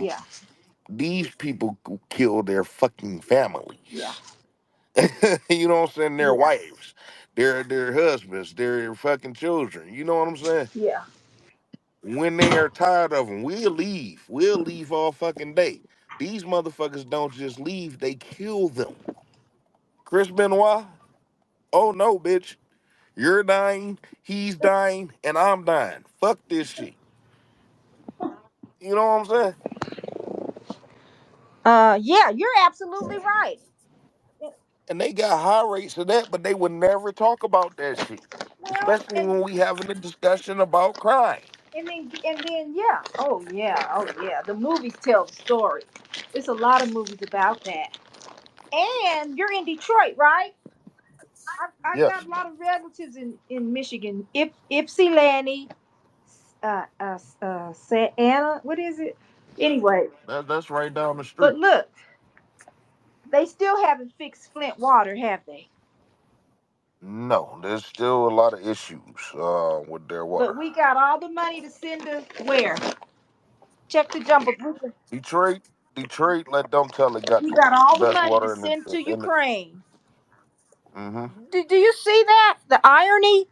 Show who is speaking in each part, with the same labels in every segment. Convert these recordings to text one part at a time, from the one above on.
Speaker 1: Yeah.
Speaker 2: These people kill their fucking
Speaker 1: Yeah.
Speaker 2: families. You know what I'm saying? Their
Speaker 1: Yeah.
Speaker 2: wives, their husbands, their fucking children. You know what I'm saying?
Speaker 1: Yeah.
Speaker 2: When they are tired of them, we'll leave. We'll leave all fucking day. These motherfuckers don't just leave; they kill them. Chris Benoit. Oh no, bitch. You're dying, he's dying, and I'm dying. Fuck this shit. You know what I'm saying?
Speaker 1: Yeah, you're absolutely right.
Speaker 2: And they got high rates of that, but they would never talk about that shit.
Speaker 1: Well,
Speaker 2: Especially when we having a discussion about crime.
Speaker 1: and then yeah. Oh yeah. Oh yeah. The movies tell the story. There's a lot of movies about that. And you're in Detroit, right? I got
Speaker 2: Yes,
Speaker 1: a lot of relatives in Michigan. Ypsilanti, Anna. What is it? Anyway,
Speaker 2: that's right down the
Speaker 1: but
Speaker 2: street.
Speaker 1: look, they still haven't fixed Flint water, have they?
Speaker 2: No, there's still a lot of issues with their
Speaker 1: But
Speaker 2: water.
Speaker 1: we got all the money to send to where? Check the jumbo.
Speaker 2: Detroit, Detroit, let them tell it got
Speaker 1: We
Speaker 2: the
Speaker 1: got all the
Speaker 2: best
Speaker 1: money to
Speaker 2: water
Speaker 1: send to
Speaker 2: in the
Speaker 1: Ukraine.
Speaker 2: mm-hmm.
Speaker 1: Do you see that? The irony?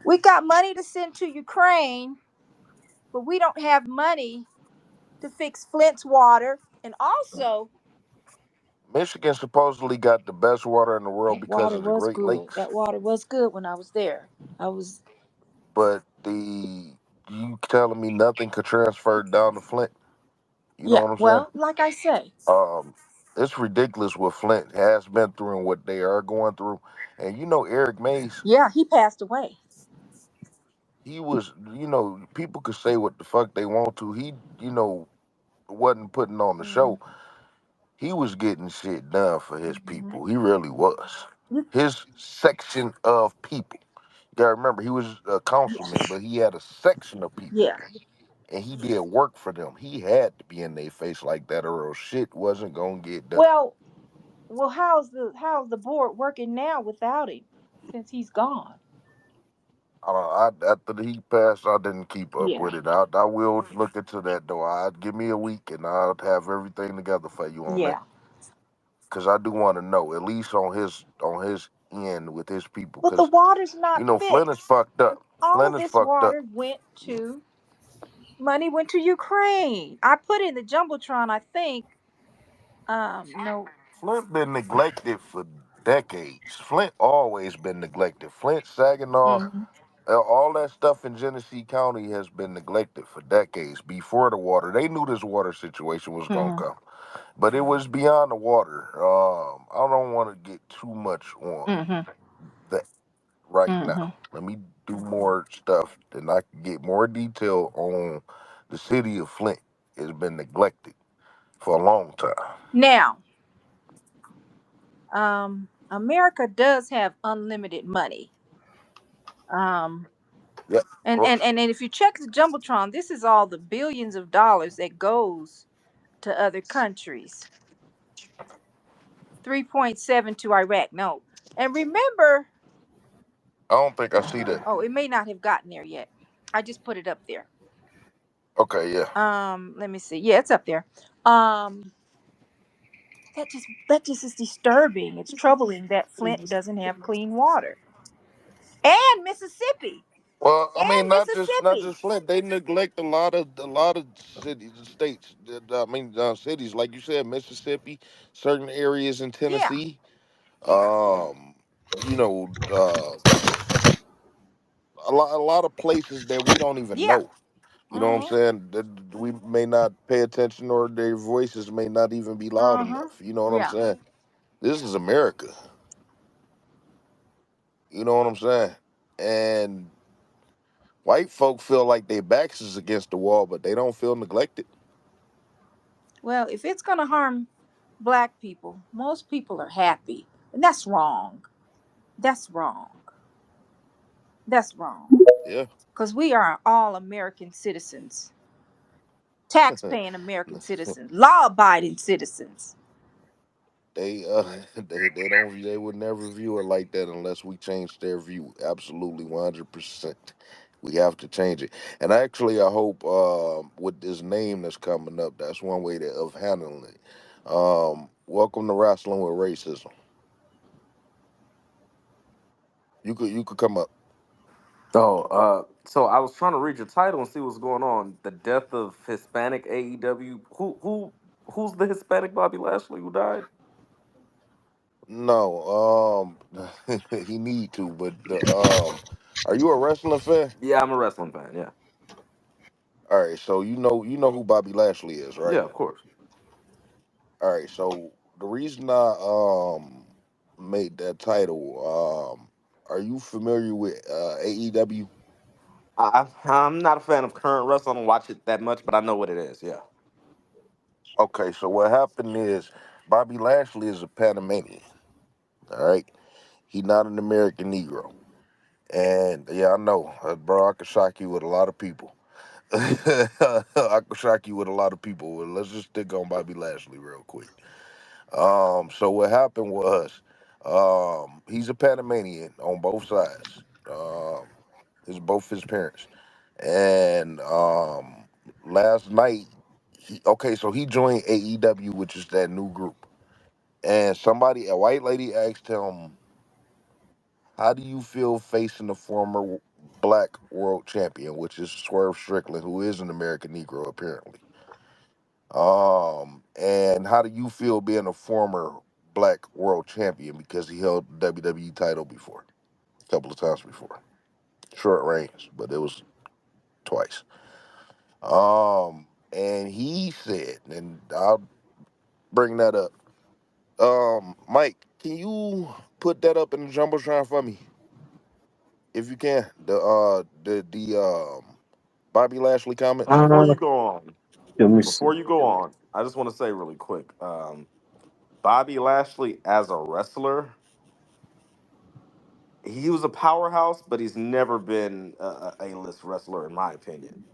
Speaker 1: We got money to send to Ukraine, but we don't have money to fix Flint's water. And also,
Speaker 2: Michigan supposedly got the best water in the world
Speaker 1: that
Speaker 2: because
Speaker 1: water
Speaker 2: of the
Speaker 1: was
Speaker 2: Great
Speaker 1: good.
Speaker 2: Lakes.
Speaker 1: That water was good when I was there. I was,
Speaker 2: But the you telling me nothing could transfer down to Flint? You know
Speaker 1: yeah.
Speaker 2: what I'm saying?
Speaker 1: Well, like I say,
Speaker 2: Um, it's ridiculous what Flint has been through and what they are going through. And Eric Mays,
Speaker 1: yeah, he passed away.
Speaker 2: he was, people could say what the fuck they want to. He, wasn't putting on the
Speaker 1: Hmm.
Speaker 2: show. He was getting shit done for his
Speaker 1: Hmm.
Speaker 2: people. He really was. His section of people. You gotta remember, he was a councilman, but he had a section of people.
Speaker 1: Yeah.
Speaker 2: And he did work for them. He had to be in their face like that, or else shit wasn't gonna get done.
Speaker 1: Well, well, how's the board working now without him since he's gone?
Speaker 2: After he passed, I didn't keep up
Speaker 1: Yeah.
Speaker 2: with it. I will look into that though. I'd give me a week and I'll have everything together for you on that.
Speaker 1: Yeah.
Speaker 2: Cause I do want to know at least on his end with his people.
Speaker 1: But the
Speaker 2: Cause
Speaker 1: water's not
Speaker 2: Flint is
Speaker 1: fixed.
Speaker 2: fucked up.
Speaker 1: All
Speaker 2: Flint
Speaker 1: of
Speaker 2: is
Speaker 1: this
Speaker 2: fucked up.
Speaker 1: water went to money went to Ukraine. I put in the jumbotron. I think. No.
Speaker 2: Flint been neglected for decades. Flint always been neglected. Flint, Saginaw,
Speaker 1: Hmm.
Speaker 2: all that stuff in Genesee County has been neglected for decades before the water. They knew this water situation was gonna
Speaker 1: Hmm.
Speaker 2: come, but it was beyond the water. I don't want to get too much on
Speaker 1: Hmm.
Speaker 2: that right now.
Speaker 1: Hmm.
Speaker 2: Let me do more stuff, and I can get more detail on the city of Flint. It's been neglected for a long time.
Speaker 1: Now, America does have unlimited money. Um,
Speaker 2: Yeah, of
Speaker 1: and,
Speaker 2: course.
Speaker 1: and and and if you check the jumbotron, this is all the billions of dollars that goes to other countries. 3.7 to Iraq. No. And remember,
Speaker 2: I don't think I see that.
Speaker 1: oh, it may not have gotten there yet. I just put it up there.
Speaker 2: Okay, yeah.
Speaker 1: Let me see. Yeah, it's up there. Um, that just is disturbing. It's troubling that Flint doesn't have clean water. And Mississippi.
Speaker 2: Well, I mean,
Speaker 1: And
Speaker 2: not just
Speaker 1: Mississippi.
Speaker 2: Flint. They neglect a lot of cities and states. I mean, cities like you said, Mississippi, certain areas in
Speaker 1: Yeah.
Speaker 2: Tennessee.
Speaker 1: Yeah.
Speaker 2: You know, a lot of places that we don't even
Speaker 1: Yeah.
Speaker 2: know. You know what I'm
Speaker 1: Uh-huh.
Speaker 2: saying? That we may not pay attention, or their voices may not even be loud
Speaker 1: Uh-huh.
Speaker 2: enough. You know what I'm
Speaker 1: Yeah.
Speaker 2: saying? This is America. You know what I'm saying? And white folk feel like their backs is against the wall, but they don't feel neglected.
Speaker 1: Well, if it's gonna harm black people, most people are happy. And that's wrong. That's wrong. That's wrong.
Speaker 2: Yeah.
Speaker 1: Because we are all American citizens, tax paying American citizens, law abiding citizens.
Speaker 2: they they would never view it like that unless we change their view absolutely 100%. We have to change it. And actually, I hope with this name that's coming up, that's one way of handling it. Welcome to Wrestling with Racism. You could come up.
Speaker 3: Oh, so I was trying to read your title and see what's going on. The death of Hispanic AEW. Who's the Hispanic Bobby Lashley who died?
Speaker 2: No, he need to, but are you a wrestling fan?
Speaker 3: Yeah, I'm a wrestling fan. Yeah,
Speaker 2: All right, so you know who Bobby Lashley is, right?
Speaker 3: yeah, of course.
Speaker 2: All right, so the reason I made that title, are you familiar with AEW?
Speaker 3: I'm not a fan of current wrestling. I don't watch it that much, but I know what it is. Yeah.
Speaker 2: Okay, so what happened is Bobby Lashley is a Panamanian. All right, he not an American Negro, and yeah, I know, bro. I could shock you with a lot of people. I could shock you with a lot of people. Well, let's just stick on Bobby Lashley real quick. So what happened was, he's a Panamanian on both sides. His both his parents, and last night, so he joined AEW, which is that new group, and a white lady asked him, "How do you feel facing the former black world champion, which is Swerve Strickland, who is an American Negro apparently?" And how do you feel being a former black world champion because he held the WWE title before, a couple of times before, short reigns, but it was twice. And he said, and I'll bring that up. Mike, can you put that up in the jumbotron for me, if you can? The Bobby Lashley comments.
Speaker 3: Before
Speaker 4: Uh,
Speaker 3: you go on,
Speaker 4: let me see.
Speaker 3: before you go on, I just want to say really quick. Bobby Lashley as a wrestler, he was a powerhouse, but he's never been a list wrestler in my opinion.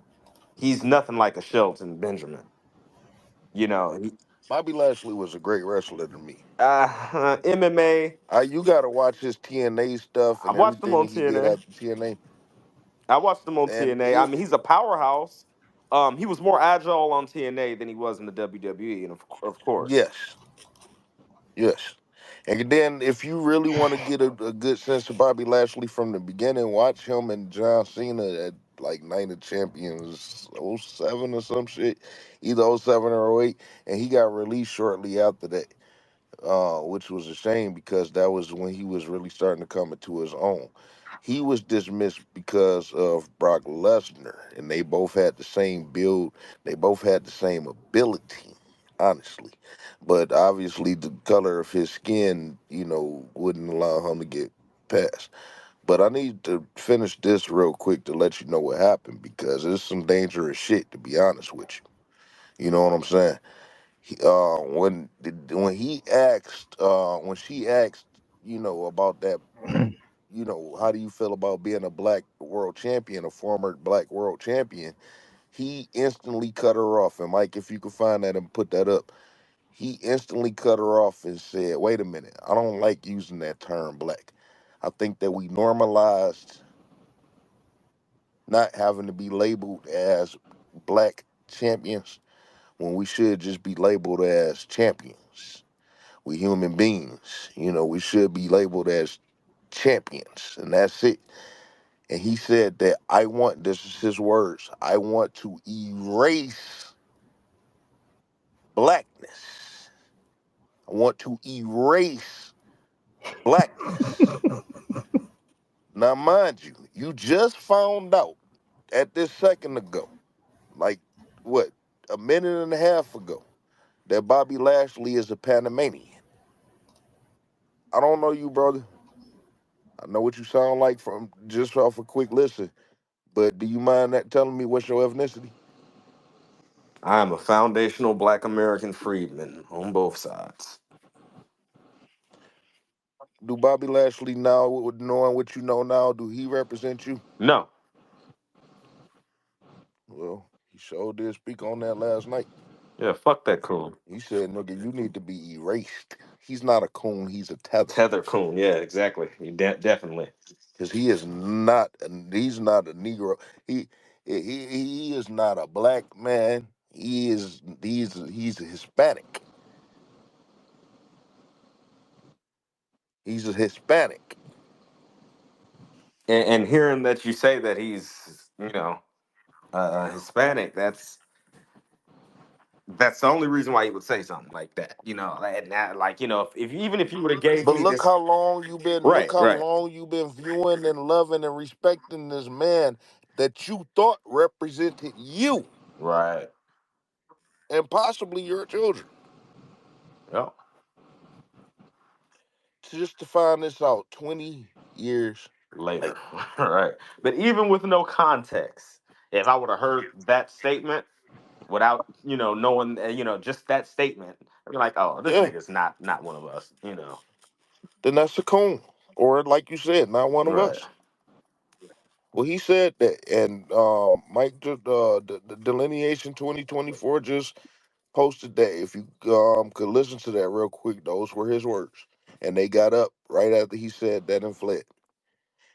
Speaker 3: He's nothing like a Shelton Benjamin. You know,
Speaker 2: Bobby Lashley was a great wrestler to me.
Speaker 3: MMA.
Speaker 2: You gotta watch his TNA stuff
Speaker 3: I
Speaker 2: and
Speaker 3: watched him
Speaker 2: everything
Speaker 3: on
Speaker 2: that he did
Speaker 3: TNA.
Speaker 2: after TNA.
Speaker 3: I watched him on
Speaker 2: And
Speaker 3: TNA. I mean, he's a powerhouse. He was more agile on TNA than he was in the WWE, and of course,
Speaker 2: yes, yes. And then if you really want to get a good sense of Bobby Lashley from the beginning, watch him and John Cena at like Night of Champions '07 or some shit, either '07 or '08, and he got released shortly after that. Which was a shame because that was when he was really starting to come into his own. He was dismissed because of Brock Lesnar, and they both had the same build. They both had the same ability, honestly. But obviously, the color of his skin, wouldn't allow him to get past. But I need to finish this real quick to let you know what happened because it's some dangerous shit, to be honest with you. You know what I'm saying? When she asked, about that, how do you feel about being a black world champion, a former black world champion? He instantly cut her off. And Mike, if you could find that and put that up, he instantly cut her off and said, "Wait a minute, I don't like using that term black. I think that we normalized not having to be labeled as black champions when we should just be labeled as champions. We human beings. We should be labeled as champions, and that's it." And he said that this is his words, "I want to erase blackness. I want to erase blackness." Now, mind you, you just found out at this second ago, like what, a minute and a half ago, that Bobby Lashley is a Panamanian. I don't know you, brother. I know what you sound like from just off a quick listen. But do you mind that telling me what's your ethnicity?
Speaker 3: I am a foundational Black American freedman on both sides.
Speaker 2: Do Bobby Lashley now, with knowing what you know now, do he represent you?
Speaker 3: No,
Speaker 2: Well, he sure did speak on that last night.
Speaker 3: yeah, fuck that coon.
Speaker 2: He said, "Nigga, you need to be erased." He's not a coon, he's a tether.
Speaker 3: Tether coon, yeah, exactly. Definitely.
Speaker 2: because he's not a Negro. He he is not a black man. He's a Hispanic. He's a Hispanic.
Speaker 3: And hearing that you say that he's, Hispanic, that's the only reason why he would say something like that. And that, like, if even if you would have gave
Speaker 2: But
Speaker 3: me this,
Speaker 2: look
Speaker 3: right,
Speaker 2: how
Speaker 3: right,
Speaker 2: long you been viewing and loving and respecting this man that you thought represented you
Speaker 3: right,
Speaker 2: and possibly your children.
Speaker 3: yeah,
Speaker 2: Just to find this out 20 years
Speaker 3: later,
Speaker 2: later.
Speaker 3: right. But even with no context, if I would have heard that statement without, knowing, just that statement, I'd be like, oh, this
Speaker 2: Yeah,
Speaker 3: nigga's not one of us.
Speaker 2: then that's a coon. Or like you said, not one of
Speaker 3: Right.
Speaker 2: us. Well, he said that, and Mike, the delineation 2024 just posted that. If you could listen to that real quick, those were his words, and they got up right after he said that and fled.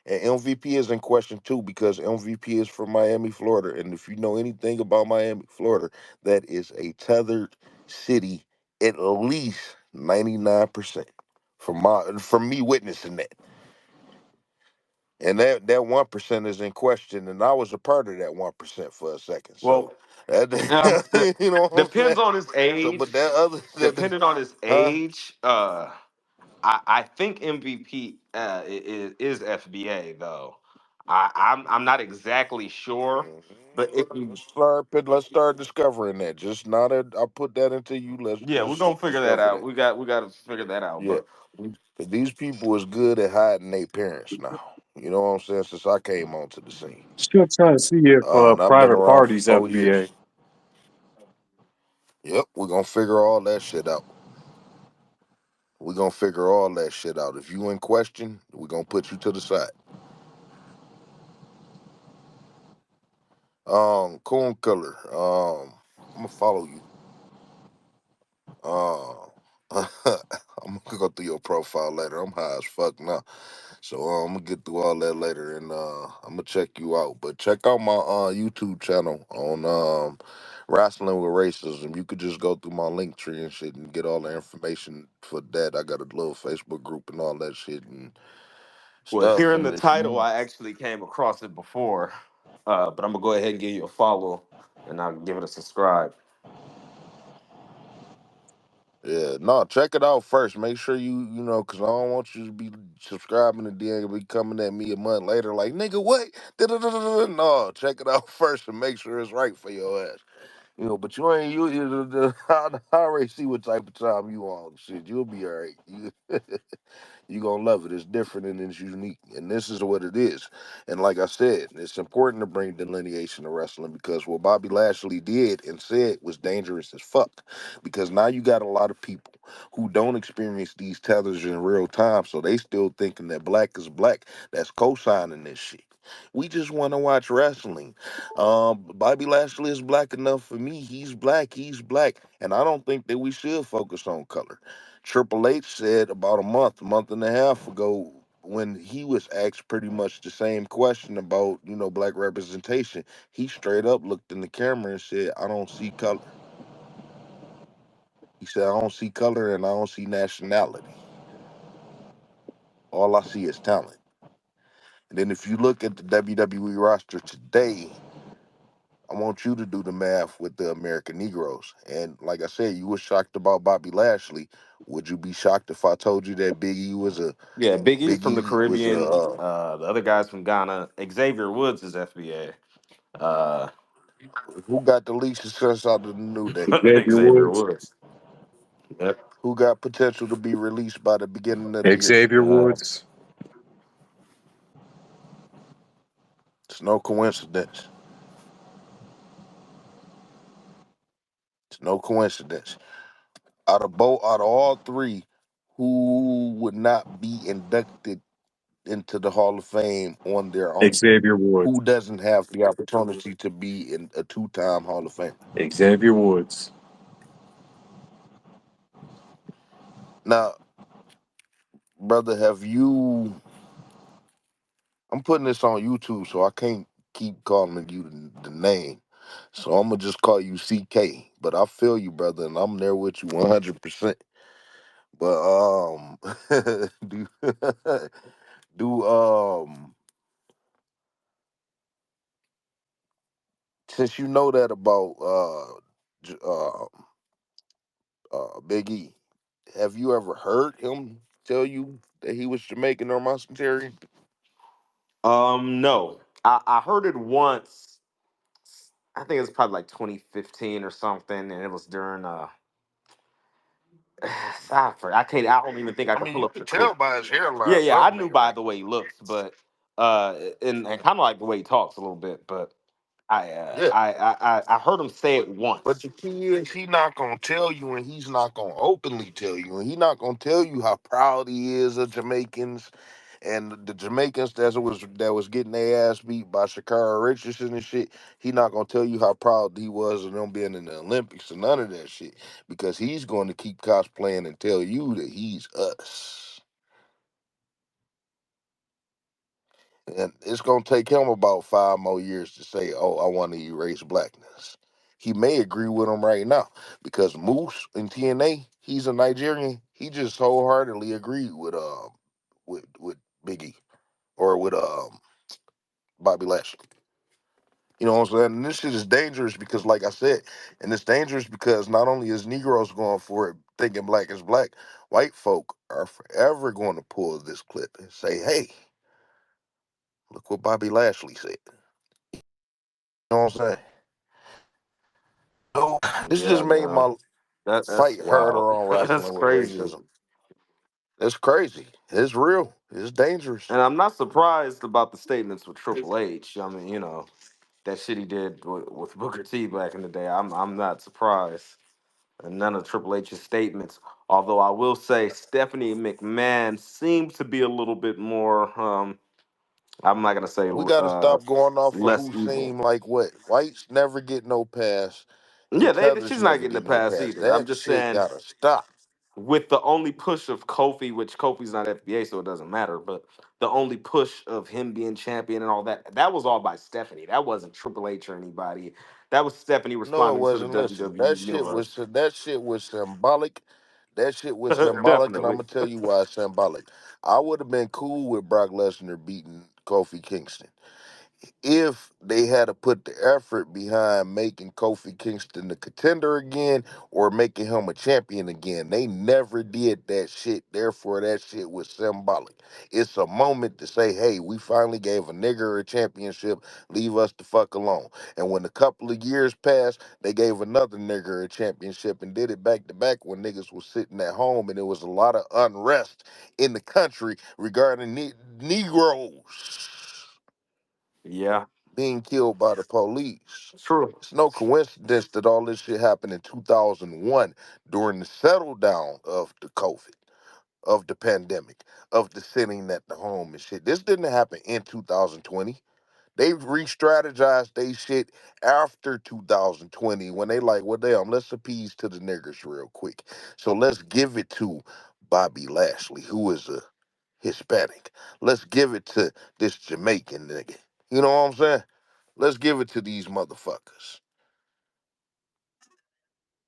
Speaker 2: And MVP is in question too because MVP is from Miami, Florida, and if you know anything about Miami, Florida, that is a tethered city, at least 99%. From me witnessing that. And that 1% is in question, and I was a part of that 1% for a second. So
Speaker 3: Well,
Speaker 2: that, you know what I'm saying.
Speaker 3: depends on his
Speaker 2: So,
Speaker 3: age.
Speaker 2: but that other,
Speaker 3: Depending on his
Speaker 2: huh?
Speaker 3: age, I think MVP is FBA though. I'm not exactly sure,
Speaker 2: Mhm.
Speaker 3: but if you,
Speaker 2: Let's start discovering that. Just not a, I put that into you. Let's
Speaker 3: yeah, we're
Speaker 2: just
Speaker 3: gonna figure that
Speaker 2: discover
Speaker 3: out.
Speaker 2: that.
Speaker 3: We got to figure that out.
Speaker 2: Yeah,
Speaker 3: But
Speaker 2: 'cause these people is good at hiding their parents now. You know what I'm saying? Since I came onto the scene,
Speaker 4: Still trying to see if
Speaker 2: and I've been
Speaker 4: private
Speaker 2: around for
Speaker 4: parties
Speaker 2: 4 years.
Speaker 4: FBA.
Speaker 2: Yep, we're gonna figure all that shit out. We're gonna figure all that shit out. If you in question, we're gonna put you to the side. Corn color. I'm gonna follow you. I'm gonna go through your profile later. I'm high as fuck now. So I'm gonna get through all that later, and I'm gonna check you out. But check out my YouTube channel on Rasslin with Racism. You could just go through my link tree and shit and get all the information for that. I got a little Facebook group and all that shit and
Speaker 3: well,
Speaker 2: stuff.
Speaker 3: hearing
Speaker 2: And
Speaker 3: the
Speaker 2: if
Speaker 3: title,
Speaker 2: you,
Speaker 3: I actually came across it before. But I'm gonna go ahead and give you a follow, and I'll give it a subscribe.
Speaker 2: yeah, no, check it out first. Make sure you know, cause I don't want you to be subscribing and then be coming at me a month later like, nigga, what? Da-da-da-da-da. No, check it out first and make sure it's right for your ass. You know, but you ain't I already see what type of time you on. Shit, you'll be all right. You you gonna love it. It's different and it's unique, and this is what it is. And like I said, it's important to bring delineation to wrestling because what Bobby Lashley did and said was dangerous as fuck. Because now you got a lot of people who don't experience these tethers in real time, so they still thinking that black is black. That's co-signing this shit. We just want to watch wrestling. Bobby Lashley is black enough for me. He's black. He's black, and I don't think that we should focus on color. Triple H said about month and a half ago, when he was asked pretty much the same question about, black representation, he straight up looked in the camera and said, I don't see color. He said, I don't see color and I don't see nationality. All I see is talent. And then if you look at the WWE roster today, I want you to do the math with the American Negroes. And like I said, you were shocked about Bobby Lashley. Would you be shocked if I told you that
Speaker 3: Yeah, Big E's from the
Speaker 2: Biggie was a
Speaker 3: Caribbean. The other guys from Ghana. Xavier Woods is FBA. Uh,
Speaker 2: who got the least success out of the New Day?
Speaker 4: Xavier
Speaker 3: Xavier
Speaker 4: Woods.
Speaker 3: Woods. Yep.
Speaker 2: Who got potential to be released by the beginning of the year?
Speaker 4: Xavier Woods.
Speaker 2: It's no coincidence. It's no coincidence. Out of all three, who would not be inducted into the Hall of Fame on their own?
Speaker 4: Xavier Woods.
Speaker 2: Who doesn't have the opportunity to be in a two-time Hall of Fame?
Speaker 4: Xavier Woods.
Speaker 2: Now, brother, have you I'm putting this on YouTube, so I can't keep calling you the name. So I'm gonna just call you CK. But I feel you, brother, and I'm there with you 100%. But do do since you know that about Big E, have you ever heard him tell you that he was Jamaican or Muscatarian?
Speaker 3: No, I heard it once. I think it was probably like 2015 or something, and it was during I can't. I don't even think I
Speaker 2: I
Speaker 3: could
Speaker 2: mean,
Speaker 3: pull
Speaker 2: you
Speaker 3: up the
Speaker 2: could
Speaker 3: clip.
Speaker 2: tell by his
Speaker 3: Yeah,
Speaker 2: hairline
Speaker 3: yeah, I
Speaker 2: something
Speaker 3: knew
Speaker 2: ain't
Speaker 3: by
Speaker 2: right.
Speaker 3: the way he looks, but and kind of like the way he talks a little bit, but
Speaker 2: Yeah.
Speaker 3: I heard him say it
Speaker 2: But
Speaker 3: once.
Speaker 2: the key is he not gonna tell you, and he's not gonna openly tell you, and he not gonna tell you how proud he is of Jamaicans and the Jamaicans that was getting their ass beat by Shakara Richardson and shit. He not gonna tell you how proud he was of them being in the Olympics and none of that shit because he's going to keep cosplaying and tell you that he's us. And it's gonna take him about 5 more years to say, "Oh, I want to erase blackness." He may agree with him right now because Moose in TNA, he's a Nigerian. He just wholeheartedly agreed with Biggie or with Bobby Lashley. You know what I'm saying? And this shit is dangerous because, like I said, and it's dangerous because not only is Negroes going for it, thinking black is black, white folk are forever going to pull this clip and say, "Hey, look what Bobby Lashley said." You know what I'm saying? So this
Speaker 3: Yeah,
Speaker 2: just made
Speaker 3: no,
Speaker 2: my
Speaker 3: that's
Speaker 2: fight harder
Speaker 3: wild.
Speaker 2: on
Speaker 3: That's
Speaker 2: wrestling with
Speaker 3: crazy.
Speaker 2: racism. It's crazy. It's real. It's dangerous.
Speaker 3: And I'm not surprised about the statements with Triple H. I mean, that shit he did with Booker T back in the day. I'm not surprised. And none of Triple H's statements. Although I will say Stephanie McMahon seems to be a little bit more. I'm not gonna say
Speaker 2: We got to stop going off of
Speaker 3: less
Speaker 2: who
Speaker 3: evil.
Speaker 2: seem like what. Whites never get no pass,
Speaker 3: Yeah,
Speaker 2: and tethers
Speaker 3: she's not
Speaker 2: never
Speaker 3: getting the
Speaker 2: get no
Speaker 3: pass
Speaker 2: pass.
Speaker 3: either. I'm
Speaker 2: That
Speaker 3: just
Speaker 2: shit
Speaker 3: saying
Speaker 2: got to stop.
Speaker 3: with the only push of Kofi, which Kofi's not FBA, so it doesn't matter. But the only push of him being champion and all that, that was all by Stephanie. That wasn't Triple H or anybody. That was Stephanie
Speaker 2: No, it
Speaker 3: responding to the
Speaker 2: wasn't. Listen,
Speaker 3: WWE universe.
Speaker 2: that shit was symbolic. That shit was symbolic, and I'm
Speaker 3: Definitely.
Speaker 2: gonna tell you why it's symbolic. I would have been cool with Brock Lesnar beating Kofi Kingston if they had to put the effort behind making Kofi Kingston the contender again or making him a champion again. They never did that shit. Therefore, that shit was symbolic. It's a moment to say, hey, we finally gave a nigger a championship. Leave us the fuck alone. And when a couple of years passed, they gave another nigger a championship and did it back to back when niggas was sitting at home and there was a lot of unrest in the country regarding Negroes
Speaker 3: Yeah,
Speaker 2: being killed by the police.
Speaker 3: true.
Speaker 2: It's no coincidence that all this shit happened in 2001 during the settle down of the COVID, of the pandemic, of the sitting at the home and shit. This didn't happen in 2020. They re-strategized they shit after 2020 when they like, well, damn, let's appease to the niggers real quick. So let's give it to Bobby Lashley, who is a Hispanic. Let's give it to this Jamaican nigga. You know what I'm saying? Let's give it to these motherfuckers.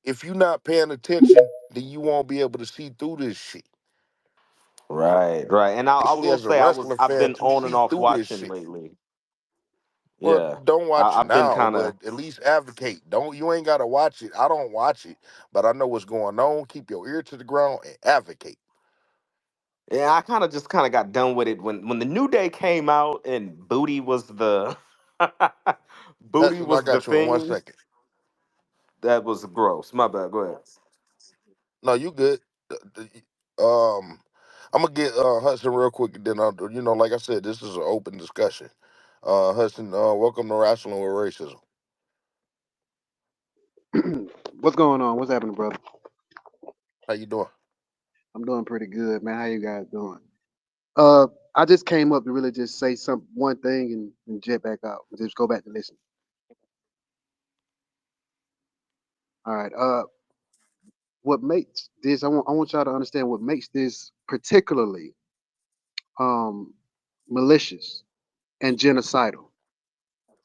Speaker 2: If you're not paying attention, then you won't be able to see through this shit.
Speaker 3: Right, right. And I
Speaker 2: Especially
Speaker 3: will
Speaker 2: as a
Speaker 3: say
Speaker 2: wrestling
Speaker 3: I've
Speaker 2: fan
Speaker 3: been
Speaker 2: to
Speaker 3: on and
Speaker 2: see
Speaker 3: off
Speaker 2: through this
Speaker 3: watching
Speaker 2: shit.
Speaker 3: lately.
Speaker 2: Well,
Speaker 3: Yeah,
Speaker 2: don't watch it
Speaker 3: I've been
Speaker 2: now,
Speaker 3: kind of.
Speaker 2: but at least advocate. Don't you ain't gotta watch it. I don't watch it, but I know what's going on. Keep your ear to the ground and advocate.
Speaker 3: Yeah, I kind of got done with it when the New Day came out and booty
Speaker 2: Hudson, I
Speaker 3: was the
Speaker 2: got you in one
Speaker 3: thing
Speaker 2: second.
Speaker 3: that was gross. My bad. Go ahead.
Speaker 2: No, you good. I'm gonna get Hudson real quick, and then like I said, this is an open discussion. Hudson, welcome to Wrestling with Racism.
Speaker 5: What's going on? What's happening, brother?
Speaker 2: How you doing?
Speaker 5: I'm doing pretty good, man. How you guys doing? Uh, I just came up to really just say one thing and jet back out. Just go back to listen. All right. What makes this? I want y'all to understand what makes this particularly um malicious. and genocidal.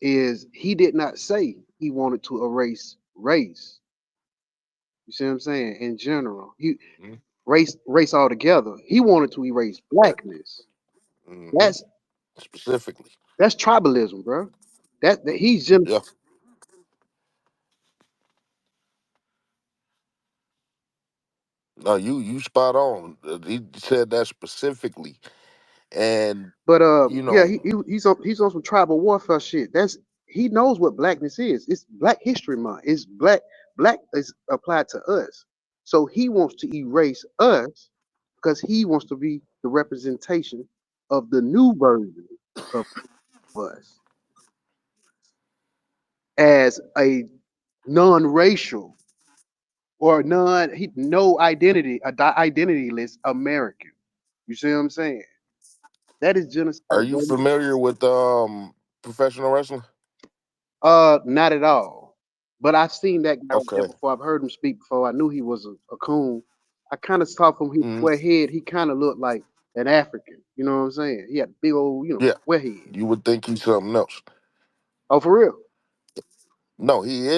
Speaker 5: Is he did not say he wanted to erase race. You see what I'm saying? In general, he
Speaker 2: Mhm.
Speaker 5: race altogether. He wanted to erase
Speaker 2: Right.
Speaker 5: blackness.
Speaker 2: Hmm.
Speaker 5: That's
Speaker 2: Specifically.
Speaker 5: that's tribalism, bro. That he's
Speaker 2: Yeah. No, you spot on. He said that specifically, and
Speaker 5: But
Speaker 2: you
Speaker 5: yeah,
Speaker 2: know,
Speaker 5: he's on some tribal warfare shit. That's he knows what blackness is. It's Black History Month. It's black is applied to us. So he wants to erase us because he wants to be the representation of the new version of us as a non-racial or no identity, identityless American. You see what I'm saying? That is
Speaker 2: are
Speaker 5: genocide,
Speaker 2: you
Speaker 5: brother.
Speaker 2: familiar with professional wrestling?
Speaker 5: Not at all. But I've seen that guy right there
Speaker 2: Okay.
Speaker 5: before. I've heard him speak before. I knew he was a coon. I kind of saw from his
Speaker 2: Hmm.
Speaker 5: square head, he kind of looked like an African. You know what I'm saying? He had a big old,
Speaker 2: Yeah.
Speaker 5: square head.
Speaker 2: You would think he's something else.
Speaker 5: Oh, for real?
Speaker 2: No, he's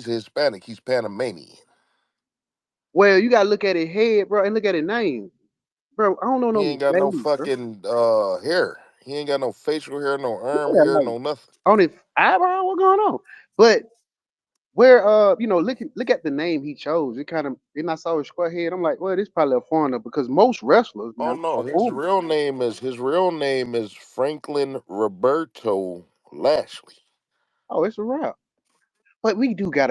Speaker 2: Hispanic. He's Panamanian.
Speaker 5: Well, you gotta look at his head, bro, and look at his name, bro. I don't know
Speaker 2: He
Speaker 5: no
Speaker 2: ain't got no
Speaker 5: name, bro.
Speaker 2: fucking hair. He ain't got no facial hair, no arm
Speaker 5: Yeah,
Speaker 2: hair,
Speaker 5: like
Speaker 2: no nothing.
Speaker 5: on his eyebrow, what going on? But where look at the name he chose. It kind of and I saw his square head. I'm like, well, this probably a foreigner because most wrestlers
Speaker 2: Oh
Speaker 5: now
Speaker 2: no,
Speaker 5: are foreigners.
Speaker 2: his real name is Franklin Roberto Lashley.
Speaker 5: Oh, it's a wrap. But we do got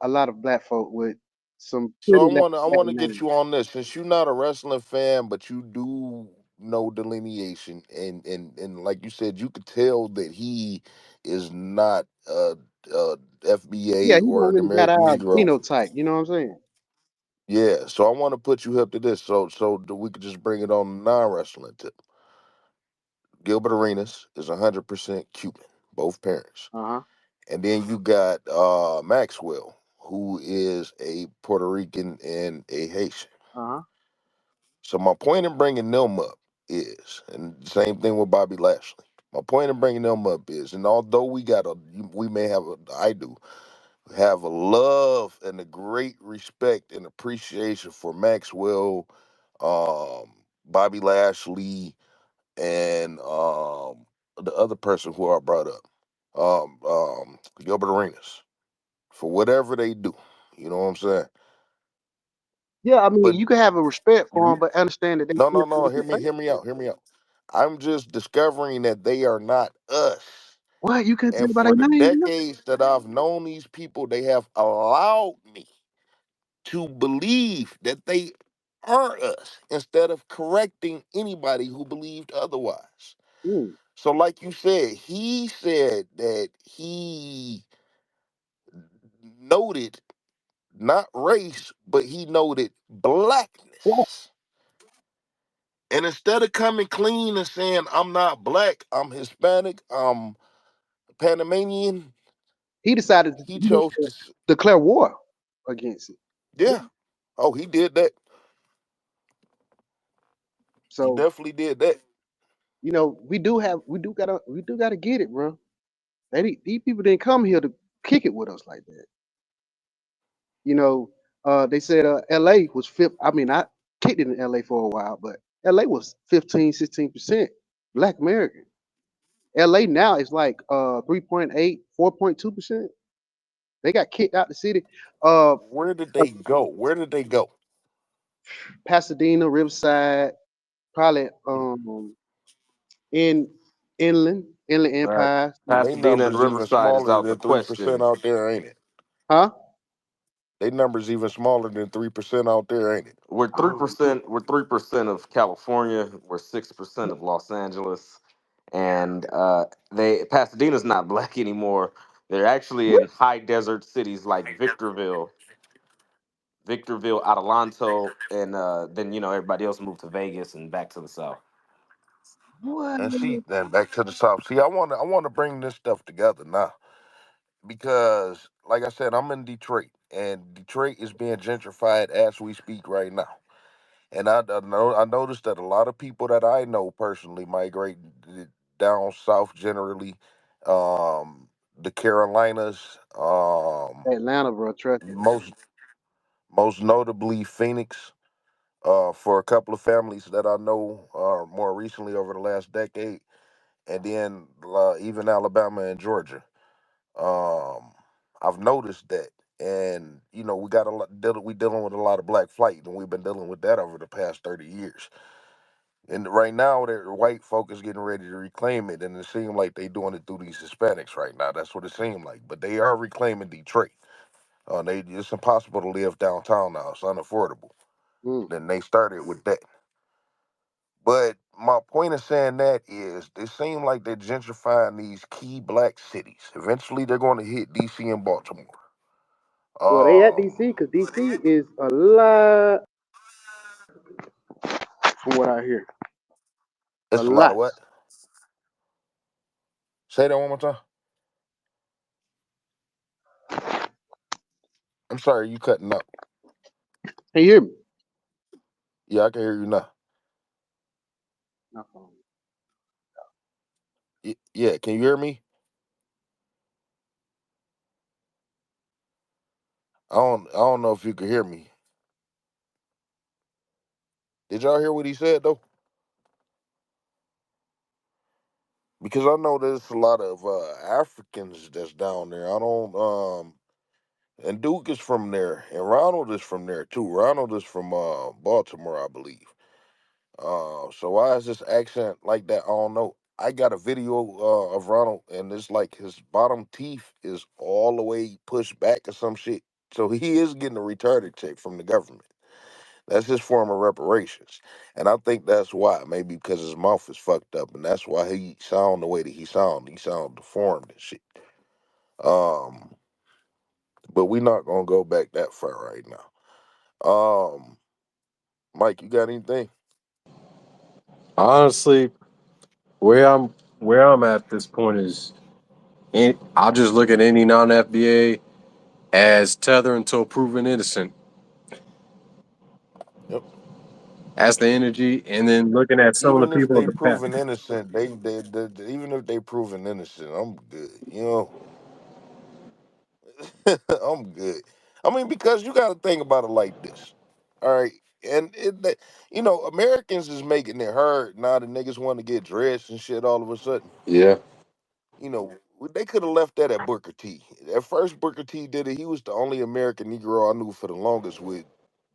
Speaker 5: a lot of black folk with some
Speaker 2: So
Speaker 5: pretty
Speaker 2: I
Speaker 5: Latin
Speaker 2: wanna get
Speaker 5: names.
Speaker 2: you on this since you're not a wrestling fan, but you do know delineation, and like you said, you could tell that he is not
Speaker 5: Yeah,
Speaker 2: FBA
Speaker 5: he
Speaker 2: or
Speaker 5: don't
Speaker 2: an
Speaker 5: really got
Speaker 2: American
Speaker 5: our
Speaker 2: Negro.
Speaker 5: phenotype. You know what I'm saying?
Speaker 2: Yeah, so I want to put you up to this, so that we could just bring it on the non-wrestling tip. Gilbert Arenas is 100% Cuban, both parents.
Speaker 5: Uh huh.
Speaker 2: And then you got Maxwell, who is a Puerto Rican and a Haitian.
Speaker 5: Uh huh.
Speaker 2: So my point in bringing them up is, and same thing with Bobby Lashley. My point in bringing them up is, and although we may have I do have a love and a great respect and appreciation for Maxwell, um, Bobby Lashley, and the other person who I brought up, Gilbert Arenas, for whatever they do. You know what I'm saying?
Speaker 5: Yeah, I mean,
Speaker 2: But
Speaker 5: you can have a respect for them,
Speaker 2: you,
Speaker 5: but understand that they
Speaker 2: no,
Speaker 5: still
Speaker 2: no, no.
Speaker 5: different faith.
Speaker 2: Hear me out. Hear me out. I'm just discovering that they are not us.
Speaker 5: What you couldn't tell
Speaker 2: And
Speaker 5: by their
Speaker 2: for the
Speaker 5: name, bro?
Speaker 2: decades that I've known these people, they have allowed me to believe that they are us instead of correcting anybody who believed otherwise.
Speaker 5: Mm.
Speaker 2: So, like you said, he said that he noted not race, but he noted
Speaker 5: Well,
Speaker 2: blackness. And instead of coming clean and saying, I'm not black, I'm Hispanic, I'm Panamanian,
Speaker 5: he decided
Speaker 2: he
Speaker 5: he wanted
Speaker 2: chose
Speaker 5: to
Speaker 2: to,
Speaker 5: declare war against it.
Speaker 2: yeah. Oh, he did that. He
Speaker 5: So
Speaker 2: definitely did that.
Speaker 5: we do gotta get it, bro. These people didn't come here to kick it with us like that. You know, they said LA was fifth. I mean, I kicked it in LA for a while, but LA was 15, 16% Black American. LA now is like 3.8, 4.2%. They got kicked out the city. Uh,
Speaker 2: Where did they go? Where did they go?
Speaker 5: Pasadena, Riverside, probably in Inland
Speaker 3: Right.
Speaker 5: Empire.
Speaker 2: And they
Speaker 3: Pasadena and
Speaker 2: numbers even
Speaker 3: Riverside is
Speaker 2: smaller
Speaker 3: out the
Speaker 2: than 3%
Speaker 3: question.
Speaker 2: out there, ain't it?
Speaker 5: Huh?
Speaker 2: They numbers even smaller than 3% out there, ain't it?
Speaker 3: We're
Speaker 5: I
Speaker 3: three
Speaker 5: don't know.
Speaker 3: percent. We're 3% of California. We're 6% of Los Angeles, and they Pasadena's not black anymore. They're actually in high desert cities like Adelanto, and then everybody else moved to Vegas and back to the south.
Speaker 5: What?
Speaker 2: And see, then back to the south. See, I want to bring this stuff together now because, like I said, I'm in Detroit, and Detroit is being gentrified as we speak right now. And I noticed that a lot of people that I know personally migrate down south generally, um, the Carolinas,
Speaker 5: Atlanta, bro. Trust me.
Speaker 2: most most notably Phoenix, for a couple of families that I know more recently over the last decade, and then even Alabama and Georgia. Um, I've noticed that, and we got a lot. We dealing with a lot of black flight, and we've been dealing with that over the past 30 years. And right now, the white folk is getting ready to reclaim it, and it seems like they doing it through these Hispanics right now. That's what it seems like. But they are reclaiming Detroit. It's impossible to live downtown now. It's unaffordable.
Speaker 5: Mm.
Speaker 2: Then they started with that. But my point of saying that is, they seem like they're gentrifying these key black cities. Eventually, they're going to hit D.C. and Baltimore.
Speaker 5: Well, they at
Speaker 2: Um,
Speaker 5: DC because DC is a lot from what I hear. A
Speaker 2: it's a lot of
Speaker 5: lot.
Speaker 2: what? Say that one more time. I'm sorry, you cutting out.
Speaker 5: Can you hear me?
Speaker 2: Yeah, I can hear you now.
Speaker 5: My phone.
Speaker 2: Yeah, can you hear me? I don't know if you could hear me. Did y'all hear what he said though? Because I know there's a lot of Africans that's down there. I don't and Duke is from there, and Ronald is from there too. Ronald is from Baltimore, I believe. So why is this accent like that? I don't know. I got a video of Ronald, and it's like his bottom teeth is all the way pushed back or some shit. So he is getting a retarded check from the government. That's his form of reparations. And I think that's why. Maybe because his mouth is fucked up, and that's why he sound the way that he sound. He sound deformed and shit. Um, but we not gonna go back that far right now. Mike, you got anything?
Speaker 4: Honestly, where I'm at this point is, I'll just look at any non-FBA as tether until proven innocent.
Speaker 2: Yep.
Speaker 4: That's the energy, and then looking at some of the
Speaker 2: Even if
Speaker 4: people in
Speaker 2: they
Speaker 4: the past.
Speaker 2: proven innocent, even if they proven innocent, I'm good. I'm good. I mean, because you got to think about it like this. All right. And Americans is making it hard now that niggas want to get dressed and shit all of a sudden.
Speaker 4: Yeah,
Speaker 2: They could have left that at Booker T. At first, Booker T did it. He was the only American Negro I knew for the longest with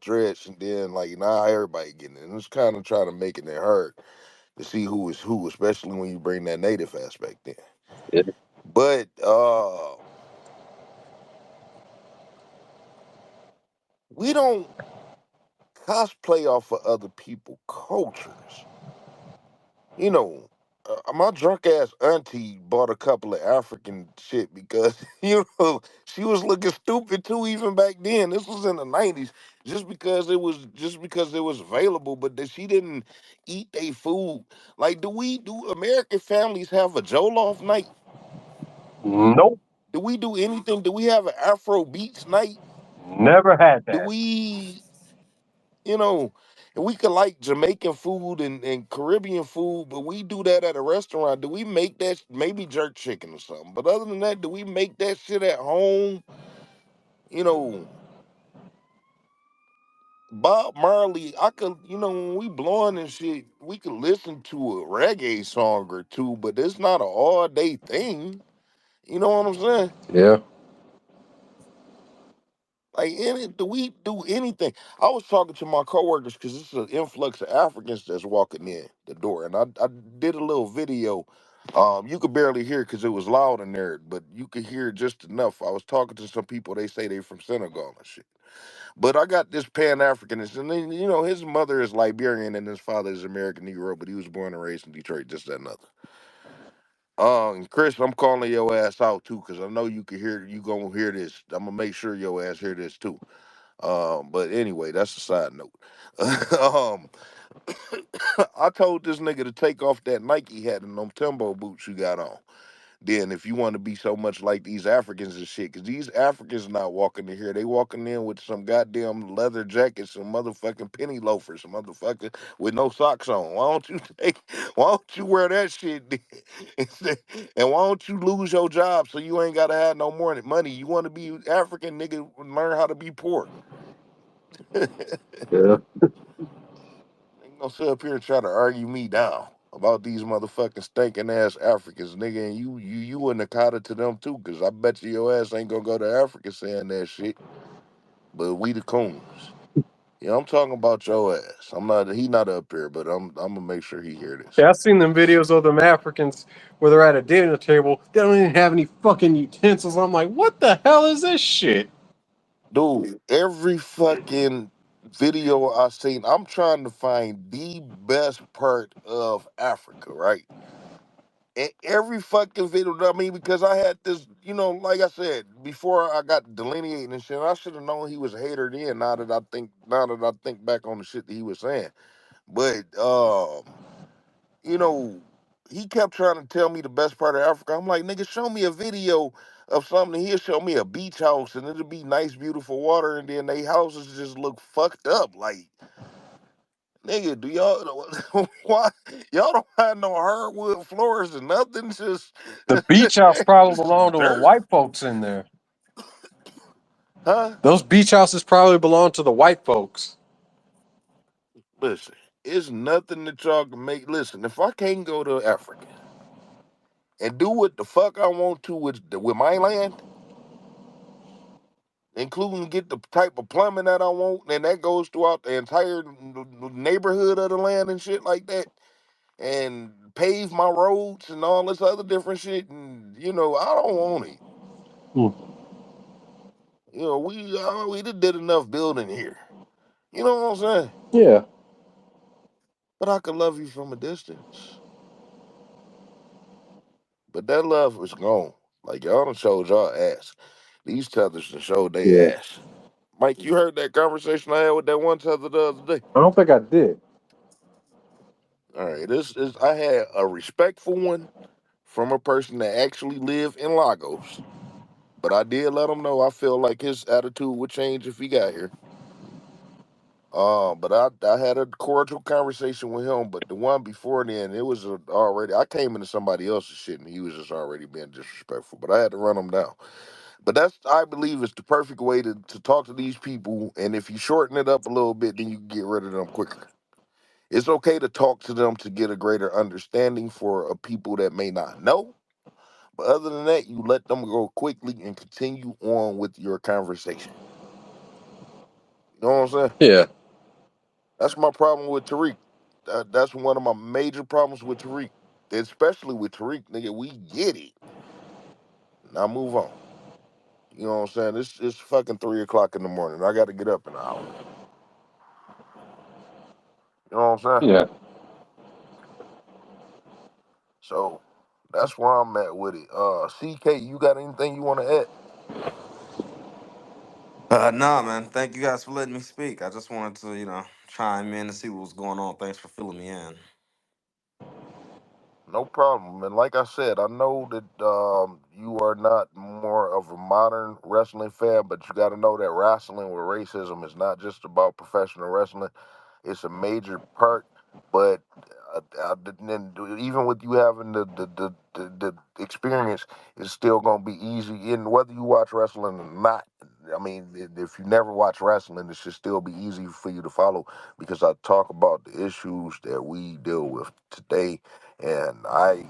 Speaker 2: dreads, and then like now everybody getting it. And it's kind of trying to make it hard to see who is who, especially when you bring that native aspect in.
Speaker 4: yeah,
Speaker 2: But we don't cosplay off of other people cultures. You know, my drunk ass auntie bought a couple of African shit because she was looking stupid too even back then. This was in the '90s, just because it was available, but that she didn't eat they food. Like, do American families have a Jollof night?
Speaker 4: nope,
Speaker 2: Do we do anything? Do we have an Afro Beats night?
Speaker 4: never had
Speaker 2: Do
Speaker 4: that.
Speaker 2: we you know, and we could like Jamaican food and Caribbean food, but we do that at a restaurant. Do we make that maybe jerk chicken or something? But other than that, do we make that shit at home? You know, Bob Marley, I could, when we blowing and shit, we could listen to a reggae song or two, but it's not an all day thing. You know what I'm saying?
Speaker 4: Yeah,
Speaker 2: Like, do we do anything? I was talking to my coworkers because it's an influx of Africans that's walking in the door, and I did a little video. You could barely hear because it was loud in there, but you could hear just enough. I was talking to some people. They say they from Senegal and shit. But I got this Pan Africanist, and then, his mother is Liberian and his father is American Negro, but he was born and raised in Detroit. Just that nothing. Chris, I'm calling your ass out too because I know you can hear. You gonna hear this. I'm gonna make sure your ass hear this too. But anyway, that's a side note. um, I told this nigga to take off that Nike hat and them Timbo boots you got on. Then if you want to be so much like these Africans and shit, because these Africans not walking in here, they walking in with some goddamn leather jackets, some motherfucking penny loafers, some motherfucker with no socks on. Why don't you take? Why don't you wear that shit? Then? And why don't you lose your job so you ain't gotta have no more money? You want to be African, nigga? Learn how to be poor.
Speaker 4: Yeah.
Speaker 2: Ain't gonna sit up here and try to argue me down about these motherfucking stinking ass Africans, nigga, and you in the cotter to them too, cause I bet you your ass ain't gonna go to Africa saying that shit. But we the coons. Yeah, I'm talking about your ass. I'm not. He not up here, but I'm gonna make sure he hear this.
Speaker 4: Yeah, I've seen them videos of them Africans where they're at a dinner table. They don't even have any fucking utensils. I'm like, what the hell is this shit?
Speaker 2: Dude, every fucking video I seen, I'm trying to find the best part of Africa, right? And every fucking video, I mean, because I had this, like I said before, I got delineating and shit. I should have known he was a hater then. Now that I think back on the shit that he was saying, but you know, he kept trying to tell me the best part of Africa. I'm like, nigga, show me a video of something. He'll show me a beach house, and it'll be nice, beautiful water, and then they houses just look fucked up. Like, nigga, do y'all why y'all don't have no hardwood floors and nothing? Just
Speaker 4: The beach house probably
Speaker 2: just
Speaker 4: belong to the
Speaker 2: dirt,
Speaker 4: white folks in there.
Speaker 2: huh?
Speaker 4: Those beach houses probably belong to the white folks.
Speaker 2: Listen, it's nothing that y'all can make. Listen, if I can't go to Africa and do what the fuck I want to with my land, including get the type of plumbing that I want, and that goes throughout the entire neighborhood of the land and shit like that, and pave my roads and all this other different shit, and I don't want it.
Speaker 4: Hmm.
Speaker 2: We done did enough building here. You know what I'm saying?
Speaker 4: Yeah.
Speaker 2: But I could love you from a distance. But that love is gone. Like y'all done showed y'all ass. These tethers done showed
Speaker 4: Yeah.
Speaker 2: they ass. Mike, you heard that conversation I had with that one tether the other day.
Speaker 4: I don't think I did.
Speaker 2: All right, this is I had a respectful one from a person that actually lived in Lagos, but I did let him know I feel like his attitude would change if he got here. But I had a cordial conversation with him, but the one before then, it was already I came into somebody else's shit and he was just already being disrespectful. But I had to run him down. But that's I believe is the perfect way to talk to these people. And if you shorten it up a little bit, then you can get rid of them quicker. It's okay to talk to them to get a greater understanding for a people that may not know. But other than that, you let them go quickly and continue on with your conversation. You know what I'm saying?
Speaker 4: Yeah.
Speaker 2: That's my problem with Tariq. That's one of my major problems with Tariq. Especially with Tariq, nigga, we get it. Now move on. You know what I'm saying? It's fucking 3 o'clock in the morning. I got to get up in an hour. You know what I'm saying?
Speaker 4: Yeah.
Speaker 2: So that's where I'm at with it. CK, you got anything you want to add?
Speaker 3: Nah, man. Thank you guys for letting me speak. I just wanted to, chime in and see what was going on. Thanks for filling me in.
Speaker 2: No problem. And like I said, I know that you are not more of a modern wrestling fan, but you got to know that wrestling with racism is not just about professional wrestling. It's a major part, but even with you having the experience, it's still gonna be easy. And whether you watch wrestling or not, I mean, if you never watch wrestling, it should still be easy for you to follow because I talk about the issues that we deal with today, and I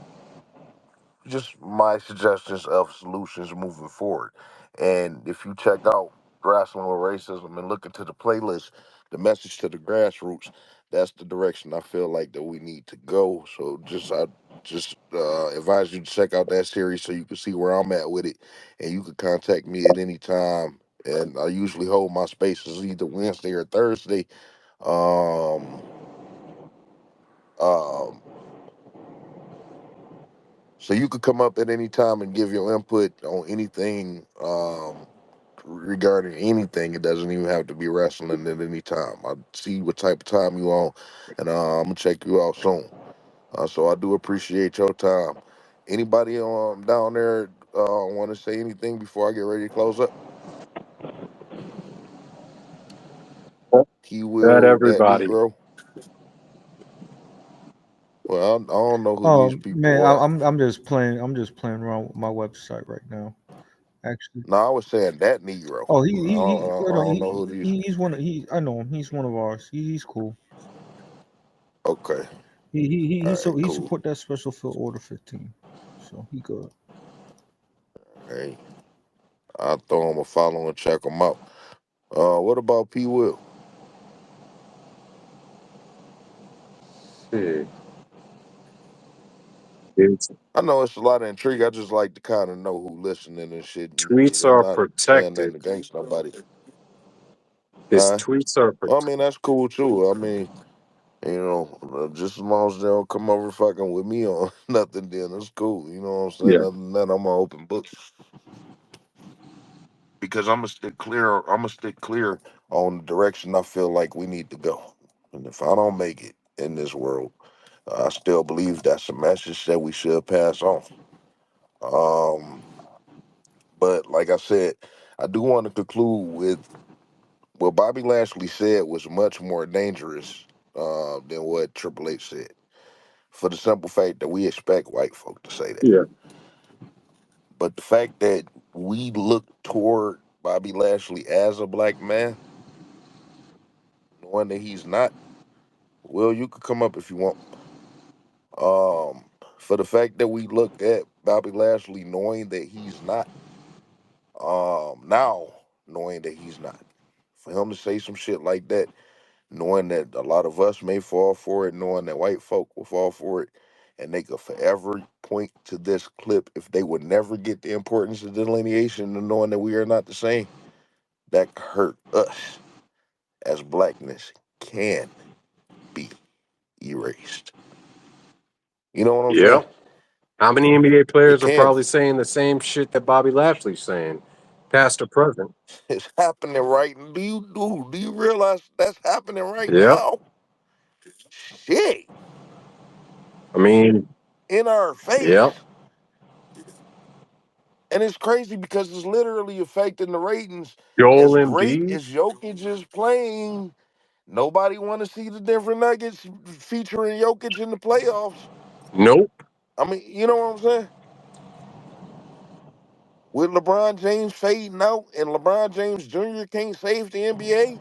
Speaker 2: just my suggestions of solutions moving forward. And if you check out Wrestling with Racism and look into the playlist, the message to the grassroots, that's the direction I feel like that we need to go. So I just advise you to check out that series so you can see where I'm at with it, and you can contact me at any time. And I usually hold my spaces either Wednesday or Thursday. Um, um, So you could come up at any time and give your input on anything regarding anything. It doesn't even have to be wrestling at any time. I see what type of time you on, and I'm gonna check you out soon. So I do appreciate your time. Anybody down there want to say anything before I get ready to close up? He
Speaker 4: Not
Speaker 2: will that
Speaker 4: everybody.
Speaker 2: Negro. Well, I don't know who these
Speaker 6: Man,
Speaker 2: people are.
Speaker 6: I'm just playing. I'm just playing around with my website right now. Actually,
Speaker 2: No, I was saying that Negro.
Speaker 6: oh,
Speaker 2: I
Speaker 6: wait on,
Speaker 2: don't know who these.
Speaker 6: he's one. I know him. He's one of ours. He's cool.
Speaker 2: Okay, all right,
Speaker 6: He
Speaker 2: cool.
Speaker 6: support that special field order 15. So he good.
Speaker 2: All right, I'll throw him a follow and check him out. What about P. Will?
Speaker 4: See, his
Speaker 2: I know it's a lot of intrigue. I just like to kind of know who listening and shit. And
Speaker 4: tweets
Speaker 2: I'm
Speaker 4: are
Speaker 2: not saying
Speaker 4: protected.
Speaker 2: nothing against nobody.
Speaker 4: His
Speaker 2: Huh?
Speaker 4: tweets are
Speaker 2: Well, I
Speaker 4: protected.
Speaker 2: mean, that's cool too. I mean, just as long as they don't come over fucking with me on nothing, then it's cool. You know what I'm saying?
Speaker 4: Yeah.
Speaker 2: Other than that, I'm an open book because I'm gonna stick clear. I'm gonna stick clear on the direction I feel like we need to go. And if I don't make it in this world, I still believe that's a message that we should pass on. Um, but like I said, I do want to conclude with what Bobby Lashley said was much more dangerous than what Triple H said. For the simple fact that we expect white folk to say that.
Speaker 4: Yeah.
Speaker 2: But the fact that we look toward Bobby Lashley as a black man, knowing that he's not, well, you could come up if you want. For the fact that we look at Bobby Lashley knowing that he's not, now knowing that he's not. For him to say some shit like that, knowing that a lot of us may fall for it, knowing that white folk will fall for it, and they could forever point to this clip if they would never get the importance of delineation and knowing that we are not the same, that hurt us as blackness can be erased. You know what I'm saying?
Speaker 4: Yeah. How many NBA
Speaker 2: It
Speaker 4: players are
Speaker 2: can
Speaker 4: probably
Speaker 2: be.
Speaker 4: saying the same shit that Bobby Lashley's saying, past or present?
Speaker 2: It's happening right. Do you realize that's happening right
Speaker 4: Yep.
Speaker 2: now? Shit,
Speaker 4: I mean,
Speaker 2: in our face.
Speaker 4: yep.
Speaker 2: And it's crazy because it's literally affecting the ratings.
Speaker 4: Joel
Speaker 2: As great
Speaker 4: Embiid?
Speaker 2: as Jokic is playing, nobody want to see the Denver Nuggets featuring Jokic in the playoffs.
Speaker 4: Nope.
Speaker 2: I mean, you know what I'm saying? With LeBron James fading out and LeBron James Jr. can't save the NBA,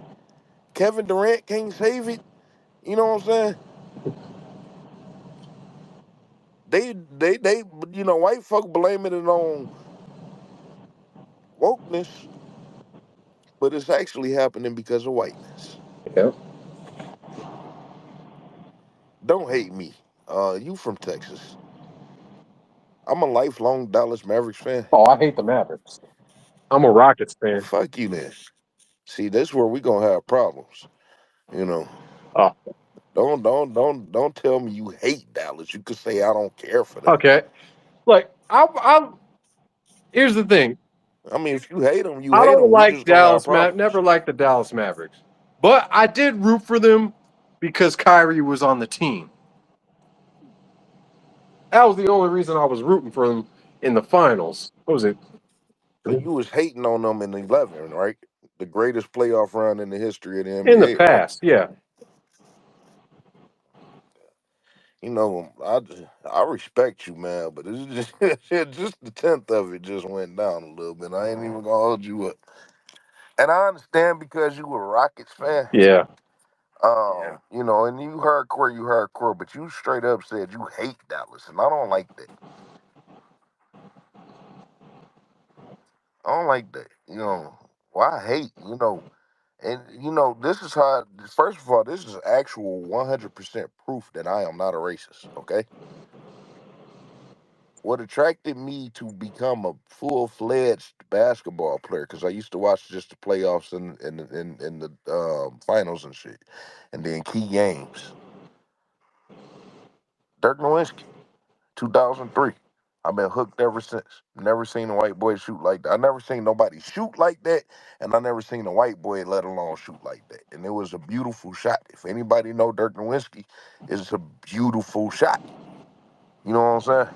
Speaker 2: Kevin Durant can't save it. You know what I'm saying? They, white folk blaming it on wokeness, but it's actually happening because of whiteness.
Speaker 4: Yep.
Speaker 2: Don't hate me. You from Texas. I'm a lifelong Dallas Mavericks fan.
Speaker 4: Oh, I hate the Mavericks. I'm a Rockets fan.
Speaker 2: Fuck you then. See, that's where we gonna have problems. You know,
Speaker 4: Oh,
Speaker 2: don't tell me you hate Dallas. You could say I don't care for them.
Speaker 4: okay. Like, here's the thing.
Speaker 2: I mean, if you hate them, you
Speaker 4: I
Speaker 2: hate
Speaker 4: don't
Speaker 2: them. We
Speaker 4: like
Speaker 2: just gonna have
Speaker 4: Never
Speaker 2: problems.
Speaker 4: liked the Dallas Mavericks. But I did root for them because Kyrie was on the team. That was the only reason I was rooting for them in the finals. What was it?
Speaker 2: So you was hating on them in 11, right? The greatest playoff run in the history of the
Speaker 4: In the
Speaker 2: NBA, right?
Speaker 4: past, yeah.
Speaker 2: I respect you, man, but it's just just the tenth of it just went down a little bit. I ain't even gonna hold you up. And I understand because you a Rockets fan.
Speaker 4: Yeah.
Speaker 2: And you hardcore, but you straight up said you hate Dallas, and I don't like that. I don't like that. Why hate? And this is how. First of all, this is actual 100% proof that I am not a racist. Okay, what attracted me to become a full-fledged basketball player because I used to watch just the playoffs and the finals and shit, and then key games. Dirk Nowitzki. 2003. I've been hooked ever since. Never seen a white boy shoot like that. I never seen nobody shoot like that, and I never seen a white boy, let alone shoot like that. And it was a beautiful shot. If anybody know Dirk Nowitzki, it's a beautiful shot. You know what I'm saying?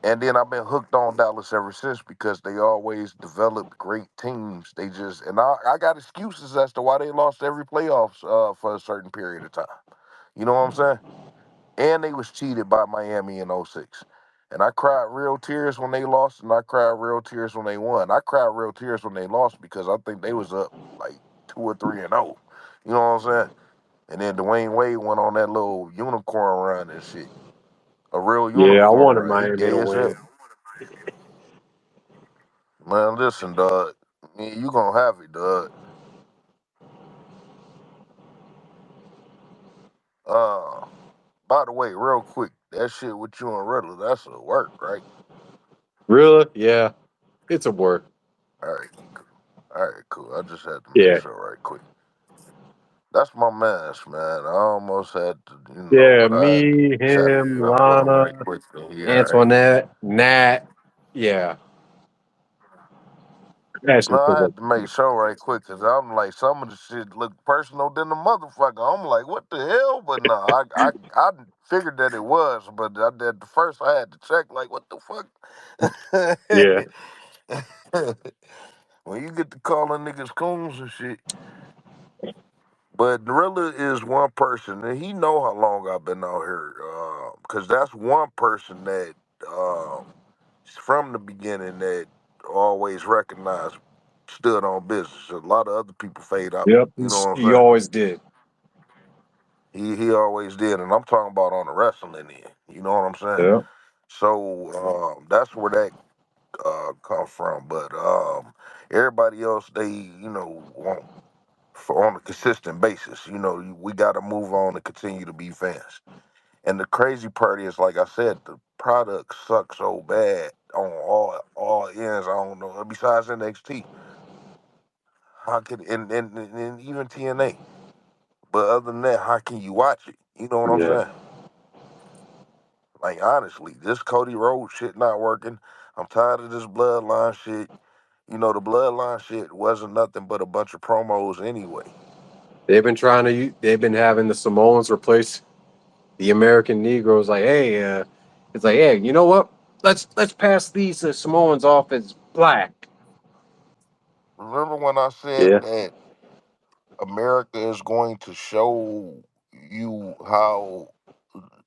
Speaker 2: And then I've been hooked on Dallas ever since because they always developed great teams. They just and I got excuses as to why they lost every playoffs for a certain period of time. You know what I'm saying? And they was cheated by Miami in '06. And I cried real tears when they lost, and I cried real tears when they won. I cried real tears when they lost because I think they was up like 2 or 3-0. You know what I'm saying? And then Dwayne Wade went on that little unicorn run and shit. A real
Speaker 4: Yeah, I
Speaker 2: unicorn
Speaker 4: wanted
Speaker 2: run. He
Speaker 4: Miami
Speaker 2: gay
Speaker 4: to
Speaker 2: as hell.
Speaker 4: win.
Speaker 2: Man, listen, dog. You gonna have it, dog. Uh, by the way, real quick, that shit with you and Riddler, that's a work, right?
Speaker 4: Really? Yeah, it's a work.
Speaker 2: All right, all right, cool. I just had to make
Speaker 4: Yeah,
Speaker 2: sure right quick. That's my man's, man. I almost had to,
Speaker 4: yeah.
Speaker 2: but I
Speaker 4: Me,
Speaker 2: just had to
Speaker 4: him,
Speaker 2: jump with him
Speaker 4: Lana,
Speaker 2: right quick. And he all right.
Speaker 4: Antoinette, Nat. Yeah,
Speaker 2: No,
Speaker 4: actually,
Speaker 2: I had to make sure right quick because I'm like, some of the shit look personal than the motherfucker. I'm like, what the hell? But no, I figured that it was, but at the first I had to check, like, what the
Speaker 4: yeah,
Speaker 2: fuck? When you get to calling niggas coons and shit. But Drilla is one person, and he know how long I've been out here, because that's one person that from the beginning that always recognized, stood on business. A lot of other people fade out.
Speaker 4: yep.
Speaker 2: You know what I'm
Speaker 4: He
Speaker 2: saying?
Speaker 4: always did.
Speaker 2: He always did, and I'm talking about on the wrestling end. You know what I'm saying?
Speaker 4: Yep.
Speaker 2: So that's where that come from. But everybody else, they want for on a consistent basis. We got to move on and continue to be fans. And the crazy part is, like I said, the product sucks so bad on all ends. I don't know. Besides NXT, how could and even TNA. But other than that, how can you watch it? You know what I'm
Speaker 4: Yeah.
Speaker 2: saying? Like honestly, this Cody Rhodes shit not working. I'm tired of this bloodline shit. The bloodline shit wasn't nothing but a bunch of promos anyway.
Speaker 4: They've been trying to. They've been having the Samoans replace the American Negroes. Like, hey, it's like, hey, you know what? Let's pass these Samoans off as black.
Speaker 2: Remember when I said
Speaker 4: Yeah.
Speaker 2: that America is going to show you how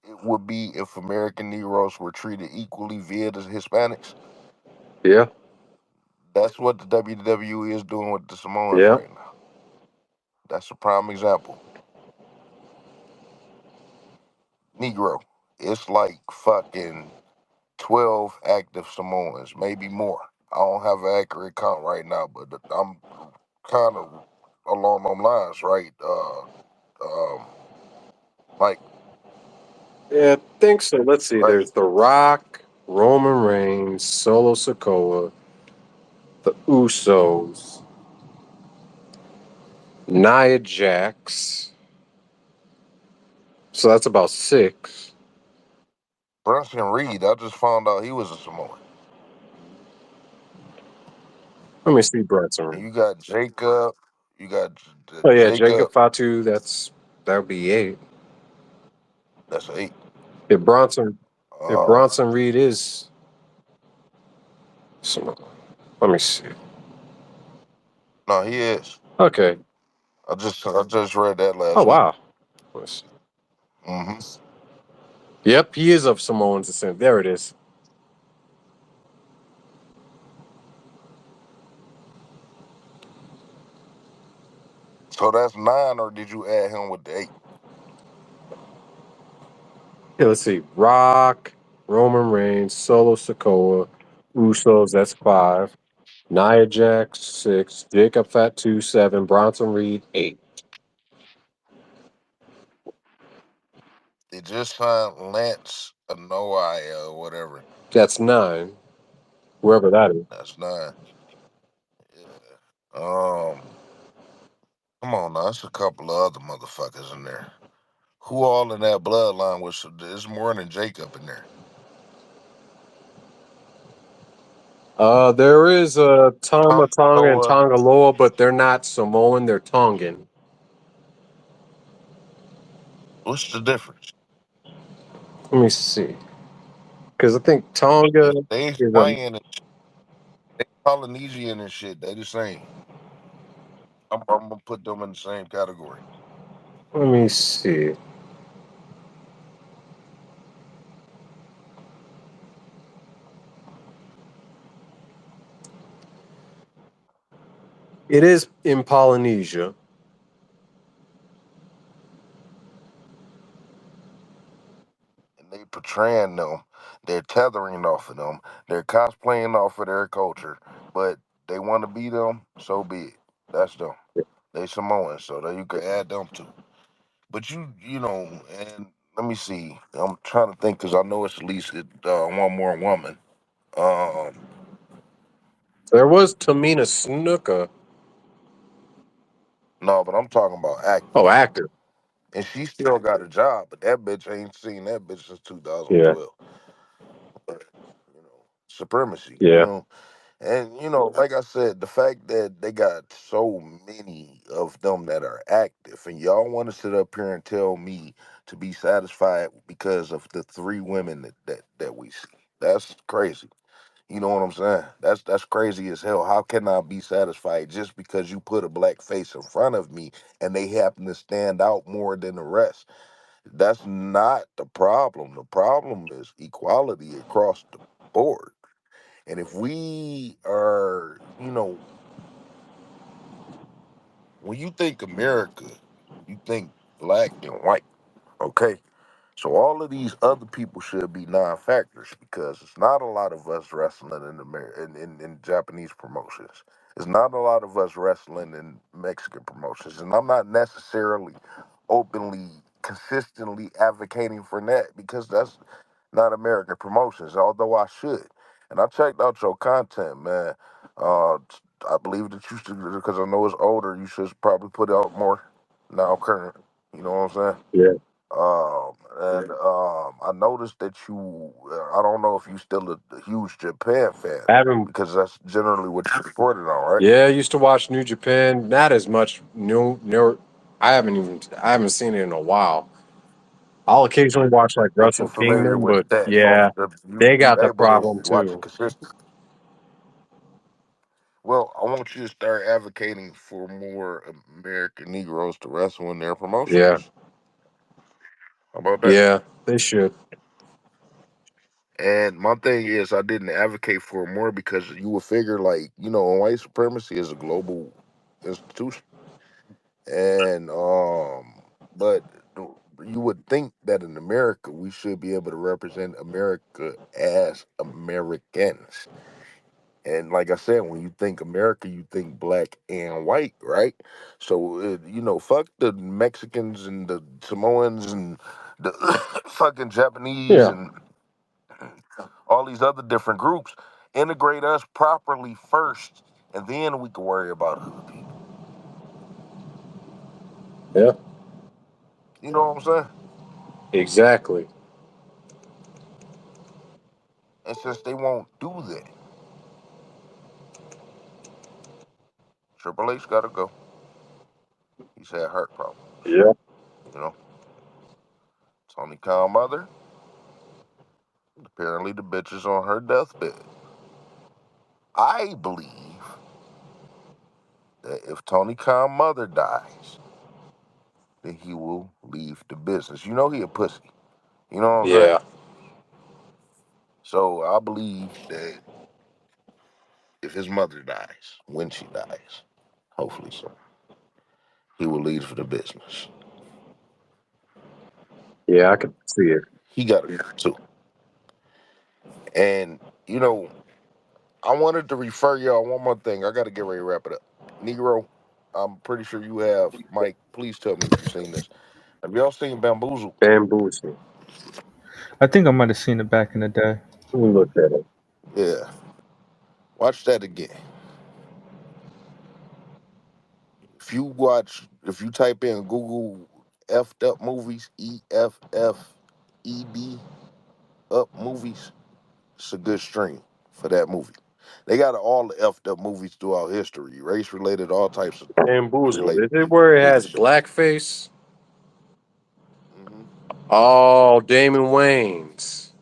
Speaker 2: it would be if American Negroes were treated equally via the Hispanics?
Speaker 4: Yeah.
Speaker 2: That's what the WWE is doing with the Samoans
Speaker 4: Yeah.
Speaker 2: right now. That's a prime example. Negro. It's like fucking 12 active Samoans, maybe more. I don't have an accurate count right now, but I'm kind of along those lines, right? Like,
Speaker 4: Yeah. I think so. Let's see.
Speaker 2: right?
Speaker 4: There's The Rock, Roman Reigns, Solo Sokoa, the Usos, Nia Jax. So that's about six.
Speaker 2: Brunson Reed, I just found out he was a Samoan.
Speaker 4: Let me see Bronson.
Speaker 2: And you got Jacob, you got
Speaker 4: Oh yeah,
Speaker 2: Jacob,
Speaker 4: Jacob Fatu. That would be eight.
Speaker 2: that's 8.
Speaker 4: If Bronson, if
Speaker 2: Uh,
Speaker 4: Bronson Reed is, Samoan. Let me see.
Speaker 2: no, he is.
Speaker 4: Okay.
Speaker 2: I just read that
Speaker 4: Oh
Speaker 2: last week.
Speaker 4: wow. Let's see.
Speaker 2: Hmm.
Speaker 4: Yep, he is of Samoan descent. There it is.
Speaker 2: So that's 9, or did you add him with the 8?
Speaker 4: Yeah, let's see. Rock, Roman Reigns, Solo Sokoa, Usos, that's five. Nia Jax, six. Jacob Fatu, seven. Bronson Reed, eight.
Speaker 2: They just signed Lance Anoa'i or whatever.
Speaker 4: That's nine. Whoever that is.
Speaker 2: That's 9. Yeah. Come on now, there's a couple of other motherfuckers in there. Who all in that bloodline was? There's more than Jacob in there.
Speaker 4: There is Tama Tonga and
Speaker 2: Noah,
Speaker 4: Tongaloa, but they're not Samoan, they're Tongan.
Speaker 2: what's the difference?
Speaker 4: Let me see. Because I think Tonga
Speaker 2: They
Speaker 4: is
Speaker 2: Hawaiian and they Polynesian and shit. They the same. I'm gonna put them in the same category.
Speaker 4: let me see. It is in Polynesia.
Speaker 2: And they portraying them. They're tethering off of them. They're cosplaying off of their culture. But they want to be them, so be it. That's them. They Samoans, so that you can add them too. But and let me see. I'm trying to think because I know it's at least one more woman. Um,
Speaker 4: There was Tamina Snuka.
Speaker 2: no, but I'm talking about
Speaker 4: Oh,
Speaker 2: active.
Speaker 4: actor.
Speaker 2: And she still got a job, but that bitch ain't seen that bitch since
Speaker 4: Yeah.
Speaker 2: 2012. But, supremacy,
Speaker 4: Yeah.
Speaker 2: And like I said, the fact that they got so many of them that are active, and y'all want to sit up here and tell me to be satisfied because of the three women that we see. That's crazy. You know what I'm saying? That's crazy as hell. How can I be satisfied just because you put a black face in front of me and they happen to stand out more than the rest? That's not the problem. The problem is equality across the board. And if we are, when you think America, you think black and white, okay? So all of these other people should be non-factors because it's not a lot of us wrestling in Japanese promotions. It's not a lot of us wrestling in Mexican promotions, and I'm not necessarily openly, consistently advocating for that because that's not American promotions. Although I should, and I checked out your content, man. Uh, I believe that you should because I know it's older. You should probably put out more now current. You know what I'm saying?
Speaker 4: Yeah.
Speaker 2: I noticed that you. I don't know if you still a huge Japan fan
Speaker 4: I haven't.
Speaker 2: because that's generally what you reported on, right?
Speaker 4: Yeah, I used to watch New Japan. Not as much. New. Never. I haven't even. I haven't seen it in a while. I'll occasionally watch like
Speaker 2: But you're
Speaker 4: Wrestle
Speaker 2: familiar
Speaker 4: Kingdom,
Speaker 2: with
Speaker 4: but
Speaker 2: that, so
Speaker 4: yeah,
Speaker 2: you
Speaker 4: they
Speaker 2: you
Speaker 4: got the
Speaker 2: able to
Speaker 4: problem
Speaker 2: watch it
Speaker 4: too.
Speaker 2: consistently. Well, I want you to start advocating for more American Negroes to wrestle in their
Speaker 4: Yeah.
Speaker 2: promotions. How about that?
Speaker 4: Yeah, they should.
Speaker 2: And my thing is, I didn't advocate for it more because you would figure, like, white supremacy is a global institution, and but you would think that in America we should be able to represent America as Americans. And like I said, when you think America, you think black and white, right? So fuck the Mexicans and the Samoans and the fucking Japanese
Speaker 4: Yeah.
Speaker 2: and all these other different groups. Integrate us properly first, and then we can worry about other people.
Speaker 4: Yeah.
Speaker 2: You know what I'm saying?
Speaker 4: Exactly.
Speaker 2: And since they won't do that, Triple H got to go. He's had heart problems.
Speaker 4: Yeah.
Speaker 2: You know, Tony Khan mother. Apparently, the bitch is on her deathbed. I believe that if Tony Khan mother dies, then he will leave the business. You know he a pussy. You know what I'm saying?
Speaker 4: Yeah.
Speaker 2: So I believe that if his mother dies, when she dies, hopefully so, he will leave for the business.
Speaker 4: Yeah, I can see it.
Speaker 2: He got to go too. And you know, I wanted to refer y'all one more thing. I got to get ready to wrap it up. Negro, I'm pretty sure you have. Mike, please tell me if you've seen this. Have y'all seen Bamboozle?
Speaker 4: Bamboozle.
Speaker 6: I think I might have seen it back in the day.
Speaker 4: Let me look at it.
Speaker 2: Yeah. Watch that again. If you type in Google effed up movies, EFFED up movies, it's a good stream for that movie. They got all the effed up movies throughout history, race related, all types of
Speaker 4: Bamboozle. Is
Speaker 2: related
Speaker 4: it where it has
Speaker 2: movies.
Speaker 4: blackface?
Speaker 2: Hmm.
Speaker 4: Oh, Damon Wayans.